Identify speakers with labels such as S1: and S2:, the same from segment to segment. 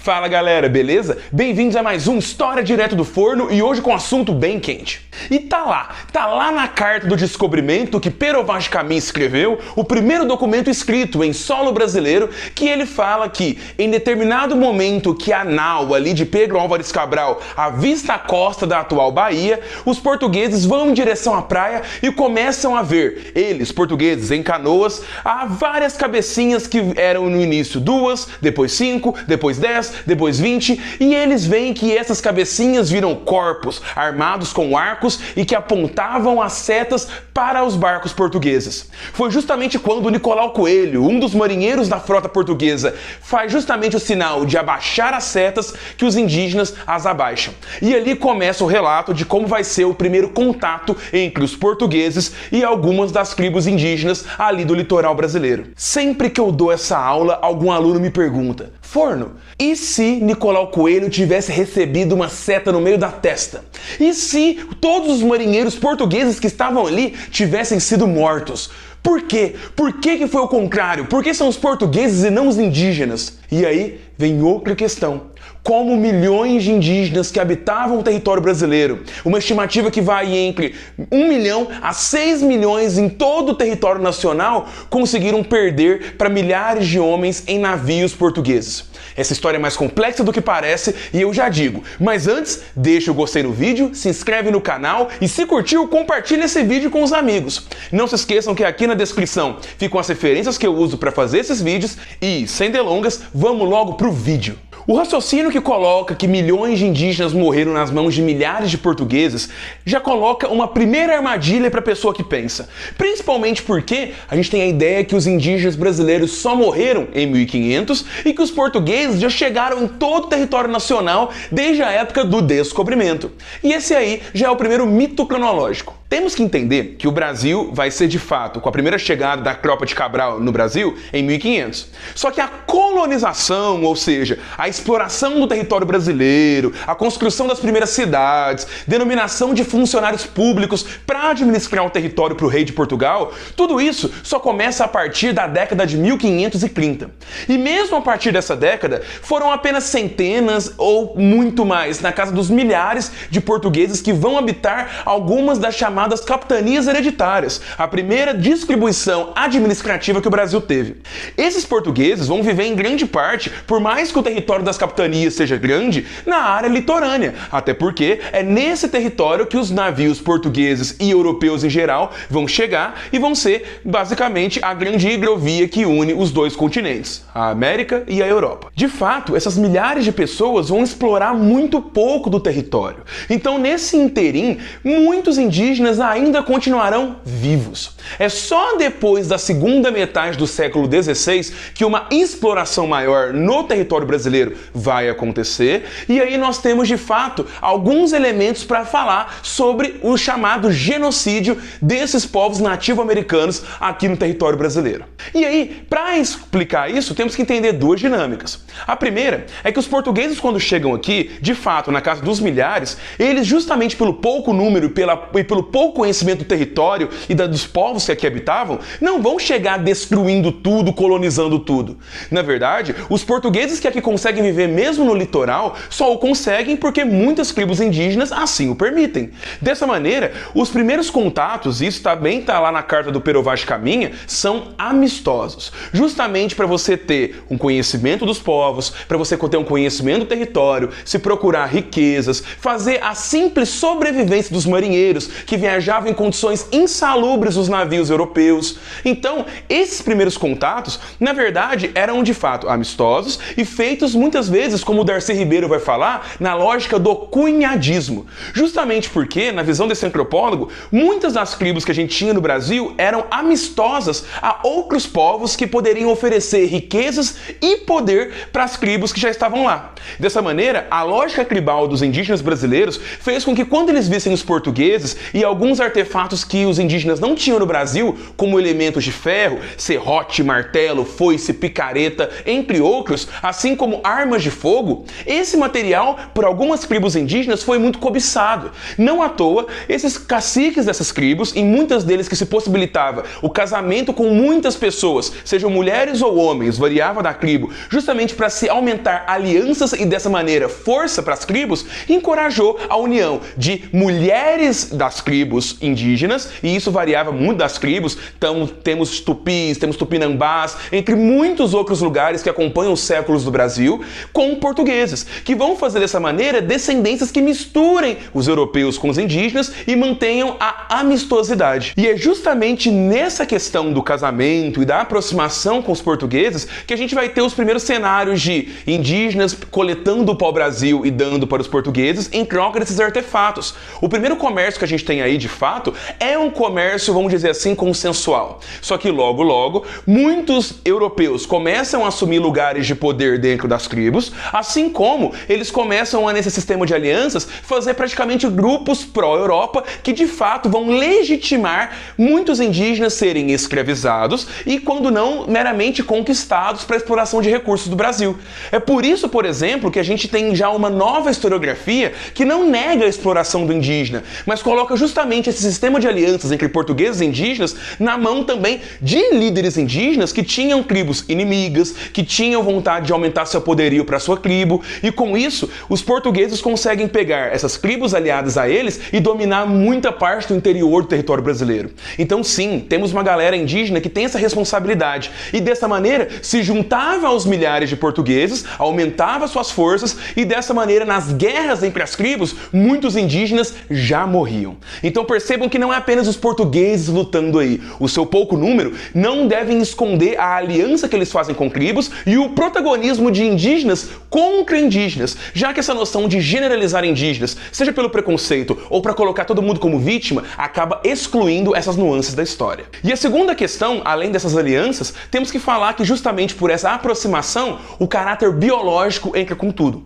S1: Fala galera, beleza? Bem-vindos a mais um História Direto do Forno e hoje com um assunto bem quente. E tá lá na carta do descobrimento que Pero Vaz de Caminha escreveu, o primeiro documento escrito em solo brasileiro, que ele fala que em determinado momento que a nau ali de Pedro Álvares Cabral avista a costa da atual Bahia, os portugueses vão em direção à praia e começam a ver, eles, portugueses, em canoas, há várias cabecinhas que eram no início 2, depois 5, depois 10, depois 20, e eles veem que essas cabecinhas viram corpos armados com arcos e que apontavam as setas para os barcos portugueses. Foi justamente quando Nicolau Coelho, um dos marinheiros da frota portuguesa, faz justamente o sinal de abaixar as setas que os indígenas as abaixam. E ali começa o relato de como vai ser o primeiro contato entre os portugueses e algumas das tribos indígenas ali do litoral brasileiro. Sempre que eu dou essa aula, algum aluno me pergunta: Forno, e se Nicolau Coelho tivesse recebido uma seta no meio da testa? E se todos os marinheiros portugueses que estavam ali tivessem sido mortos? Por quê? Por que foi o contrário? Por que são os portugueses e não os indígenas? E aí vem outra questão. Como milhões de indígenas que habitavam o território brasileiro, uma estimativa que vai entre 1 milhão a 6 milhões em todo o território nacional, conseguiram perder para milhares de homens em navios portugueses. Essa história é mais complexa do que parece e eu já digo, mas antes, deixa o gostei no vídeo, se inscreve no canal e se curtiu, compartilha esse vídeo com os amigos. Não se esqueçam que aqui na descrição ficam as referências que eu uso para fazer esses vídeos e, sem delongas, vamos logo pro vídeo. O raciocínio que coloca que milhões de indígenas morreram nas mãos de milhares de portugueses já coloca uma primeira armadilha para a pessoa que pensa. Principalmente porque a gente tem a ideia que os indígenas brasileiros só morreram em 1500 e que os portugueses já chegaram em todo o território nacional desde a época do descobrimento. E esse aí já é o primeiro mito cronológico. Temos que entender que o Brasil vai ser de fato com a primeira chegada da Tropa de Cabral no Brasil em 1500. Só que a colonização, ou seja, a exploração do território brasileiro, a construção das primeiras cidades, denominação de funcionários públicos para administrar o território para o rei de Portugal, tudo isso só começa a partir da década de 1530. E mesmo a partir dessa década, foram apenas centenas ou muito mais, na casa dos milhares de portugueses que vão habitar algumas das chamadas capitanias hereditárias, a primeira distribuição administrativa que o Brasil teve. Esses portugueses vão viver em grande parte, por mais que o território das capitanias seja grande, na área litorânea, até porque é nesse território que os navios portugueses e europeus em geral vão chegar e vão ser basicamente a grande hidrovia que une os dois continentes, a América e a Europa. De fato, essas milhares de pessoas vão explorar muito pouco do território. Então, nesse interim, muitos indígenas ainda continuarão vivos. É só depois da segunda metade do século XVI que uma exploração maior no território brasileiro vai acontecer, e aí nós temos de fato alguns elementos para falar sobre o chamado genocídio desses povos nativo-americanos aqui no território brasileiro. E aí, para explicar isso, temos que entender duas dinâmicas. A primeira é que os portugueses, quando chegam aqui, de fato, na casa dos milhares, eles justamente pelo pouco número e pelo pouco conhecimento do território e dos povos que aqui habitavam, não vão chegar destruindo tudo, colonizando tudo. Na verdade, os portugueses que aqui conseguem viver mesmo no litoral, só o conseguem porque muitas tribos indígenas assim o permitem. Dessa maneira, os primeiros contatos, isso também está lá na carta do Pero Vaz de Caminha, são amistosos. Justamente para você ter um conhecimento dos povos, para você ter um conhecimento do território, se procurar riquezas, fazer a simples sobrevivência dos marinheiros que viajavam em condições insalubres nos navios europeus. Então, esses primeiros contatos, na verdade, eram de fato amistosos e feitos muitas vezes, como o Darcy Ribeiro vai falar, na lógica do cunhadismo. Justamente porque, na visão desse antropólogo, muitas das tribos que a gente tinha no Brasil eram amistosas a outros povos que poderiam oferecer riquezas e poder para as tribos que já estavam lá. Dessa maneira, a lógica tribal dos indígenas brasileiros fez com que quando eles vissem os portugueses e alguns artefatos que os indígenas não tinham no Brasil, como elementos de ferro, serrote, martelo, foice, picareta, entre outros, assim como armas de fogo, esse material, por algumas tribos indígenas, foi muito cobiçado. Não à toa, esses caciques dessas tribos, em muitas deles que se possibilitava o casamento com muitas pessoas, sejam mulheres ou homens, variava da tribo, justamente para se aumentar alianças e dessa maneira força para as tribos, encorajou a união de mulheres das tribos indígenas, e isso variava muito das tribos. Então temos tupis, temos tupinambás, entre muitos outros lugares que acompanham os séculos do Brasil, com portugueses, que vão fazer dessa maneira descendências que misturem os europeus com os indígenas e mantenham a amistosidade. E é justamente nessa questão do casamento e da aproximação com os portugueses que a gente vai ter os primeiros cenários de indígenas coletando o pau-brasil e dando para os portugueses em troca desses artefatos. O primeiro comércio que a gente tem aí, de fato, é um comércio, vamos dizer assim, consensual. Só que logo, logo, muitos europeus começam a assumir lugares de poder dentro das tribos, assim como eles começam a, nesse sistema de alianças, fazer praticamente grupos pró-Europa que, de fato, vão legitimar muitos indígenas serem escravizados e, quando não, meramente conquistados para a exploração de recursos do Brasil. É por isso, por exemplo, que a gente tem já uma nova historiografia que não nega a exploração do indígena, mas coloca justamente esse sistema de alianças entre portugueses e indígenas na mão também de líderes indígenas que tinham tribos inimigas, que tinham vontade de aumentar seu poderio para sua tribo, e com isso os portugueses conseguem pegar essas tribos aliadas a eles e dominar muita parte do interior do território brasileiro. Então sim, temos uma galera indígena que tem essa responsabilidade e dessa maneira se juntava aos milhares de portugueses, aumentava suas forças e dessa maneira nas guerras entre as tribos, muitos indígenas já morriam. Então percebam que não é apenas os portugueses lutando aí. O seu pouco número não devem esconder a aliança que eles fazem com tribos e o protagonismo de indígenas contra indígenas, já que essa noção de generalizar indígenas, seja pelo preconceito ou para colocar todo mundo como vítima, acaba excluindo essas nuances da história. E a segunda questão, além dessas alianças, temos que falar que justamente por essa aproximação, o caráter biológico entra com tudo.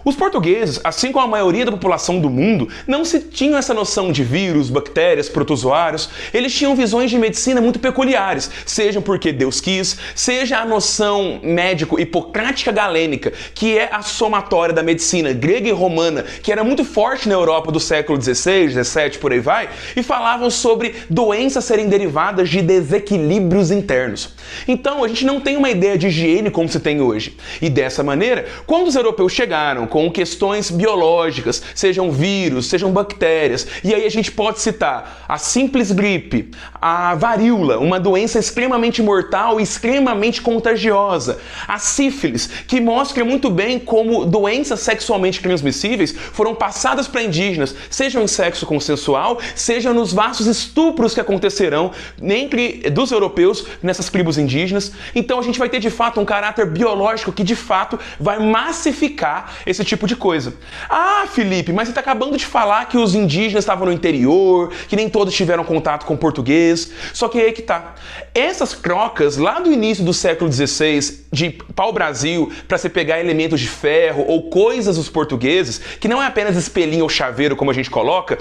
S1: Os portugueses, assim como a maioria da população do mundo, não se tinham essa noção de vírus, bactérias, protozoários. Eles tinham visões de medicina muito peculiares, sejam porque Deus quis, seja a noção médico-hipocrática galênica, que é a somatória da medicina grega e romana, que era muito forte na Europa do século XVI, XVII, por aí vai, e falavam sobre doenças serem derivadas de desequilíbrios internos. Então a gente não tem uma ideia de higiene como se tem hoje. E dessa maneira, quando os europeus chegaram com questões biológicas, sejam vírus, sejam bactérias, e aí a gente pode citar a simples gripe, a varíola, uma doença extremamente mortal e extremamente contagiosa, a sífilis, que mostra muito bem como doenças sexualmente transmissíveis foram passadas para indígenas, seja em sexo consensual, seja nos vastos estupros que acontecerão entre dos europeus nessas tribos indígenas. Então a gente vai ter de fato um caráter biológico que de fato vai massificar esse tipo de coisa. Ah, Felipe, mas você está acabando de falar que os indígenas estavam no interior, que nem todos tiveram contato com o português. Só que aí que tá. Essas trocas lá do início do século XVI de pau-brasil para se pegar elementos de ferro ou coisas dos portugueses, que não é apenas espelhinho ou chaveiro como a gente coloca,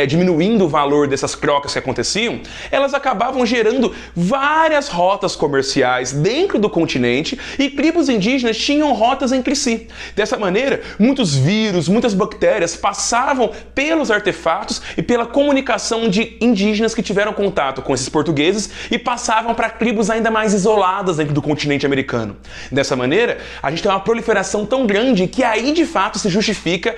S1: diminuindo o valor dessas trocas que aconteciam, elas acabavam gerando várias rotas comerciais dentro do continente e tribos indígenas tinham rotas entre si. Dessa maneira, muitos vírus, muitas bactérias passavam pelos artefatos e pela comunicação de indígenas que tiveram contato com esses portugueses e passavam para tribos ainda mais isoladas dentro do continente americano. Dessa maneira, a gente tem uma proliferação tão grande que aí de fato se justifica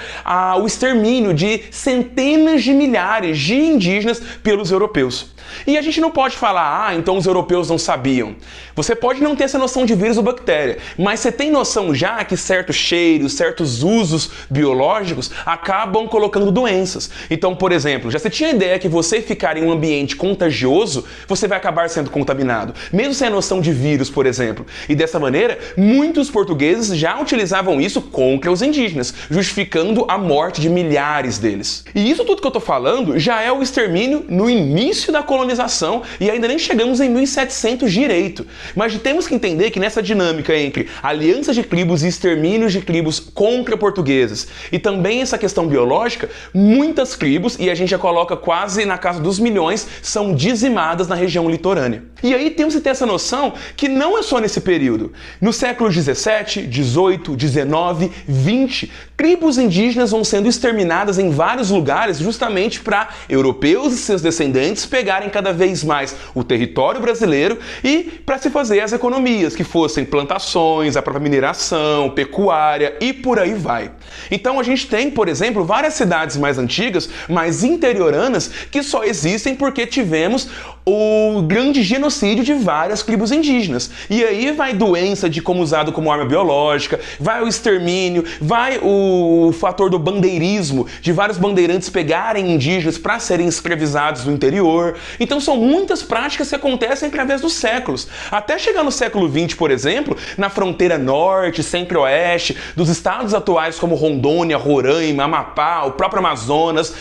S1: o extermínio de centenas de milhares de indígenas pelos europeus. E a gente não pode falar, então os europeus não sabiam. Você pode não ter essa noção de vírus ou bactéria, mas você tem noção já que certos cheiros, certos usos biológicos acabam colocando doenças. Então, por exemplo, já você tinha ideia que você ficar em um ambiente contagioso, você vai acabar sendo contaminado, mesmo sem a noção de vírus, por exemplo. E dessa maneira, muitos portugueses já utilizavam isso contra os indígenas, justificando a morte de milhares deles. E isso tudo que eu tô falando já é o extermínio no início da colonização e ainda nem chegamos em 1700 direito. Mas temos que entender que nessa dinâmica entre alianças de tribos e extermínios de tribos contra portugueses e também essa questão biológica, muitas tribos, e a gente já coloca quase na casa dos milhões, são dizimadas na região litorânea. E aí temos que ter essa noção que não é só nesse período. No século 17, 18, 19, 20, tribos indígenas vão sendo exterminadas em vários lugares justamente para europeus e seus descendentes pegarem cada vez mais o território brasileiro e para se fazer as economias, que fossem plantações, a própria mineração, pecuária e por aí vai. Então a gente tem, por exemplo, várias cidades mais antigas, mais interioranas, que só existem porque tivemos o grande genocídio de várias tribos indígenas. E aí vai doença de como usado como arma biológica, vai o extermínio, vai o fator do bandeirismo, de vários bandeirantes pegarem indígenas para serem escravizados no interior. Então são muitas práticas que acontecem através dos séculos. Até chegar no século XX, por exemplo, na fronteira norte, centro-oeste, dos estados atuais como Rondônia, Roraima, Amapá, o próprio Amazonas,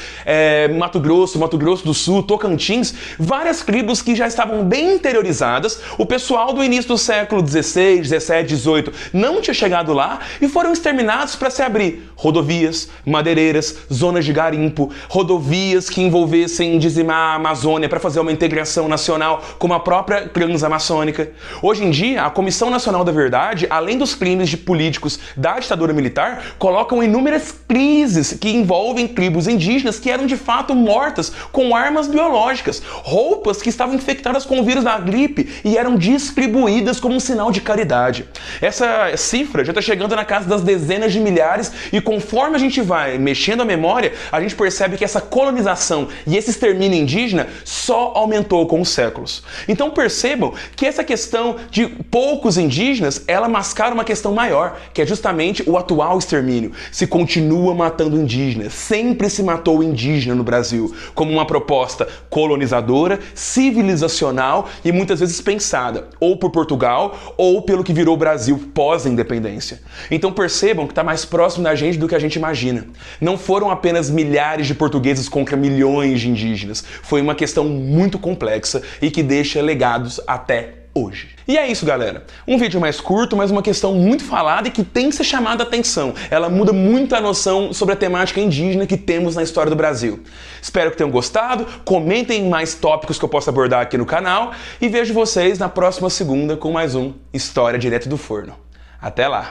S1: Mato Grosso do Sul, Tocantins, várias tribos que já estavam bem interiorizadas. O pessoal do início do século XVI, XVII, XVIII não tinha chegado lá e foram exterminados para se abrir rodovias, madeireiras, zonas de garimpo, rodovias que envolvessem dizimar a Amazônia para fazer uma integração nacional como a própria Transamazônica. Hoje em dia, a Comissão Nacional da Verdade, além dos crimes de políticos da ditadura militar, colocam inúmeras crises que envolvem tribos indígenas que eram de fato mortas com armas biológicas, roupas que estavam infectadas com o vírus da gripe e eram distribuídas como um sinal de caridade. Essa cifra já está chegando na casa das dezenas de milhares e conforme a gente vai mexendo a memória, a gente percebe que essa colonização e esse extermínio indígena só aumentou com os séculos. Então percebam que essa questão de poucos indígenas, ela mascara uma questão maior, que é justamente o atual extermínio. Se continua matando indígenas, sempre se matou indígena no Brasil, como uma proposta colonizadora, civilizacional e muitas vezes pensada, ou por Portugal, ou pelo que virou o Brasil pós-independência. Então percebam que está mais próximo da gente do que a gente imagina. Não foram apenas milhares de portugueses contra milhões de indígenas. Foi uma questão muito complexa e que deixa legados até hoje. E é isso, galera. Um vídeo mais curto, mas uma questão muito falada e que tem que ser chamada a atenção. Ela muda muito a noção sobre a temática indígena que temos na história do Brasil. Espero que tenham gostado, comentem mais tópicos que eu possa abordar aqui no canal e vejo vocês na próxima segunda com mais um História Direto do Forno. Até lá!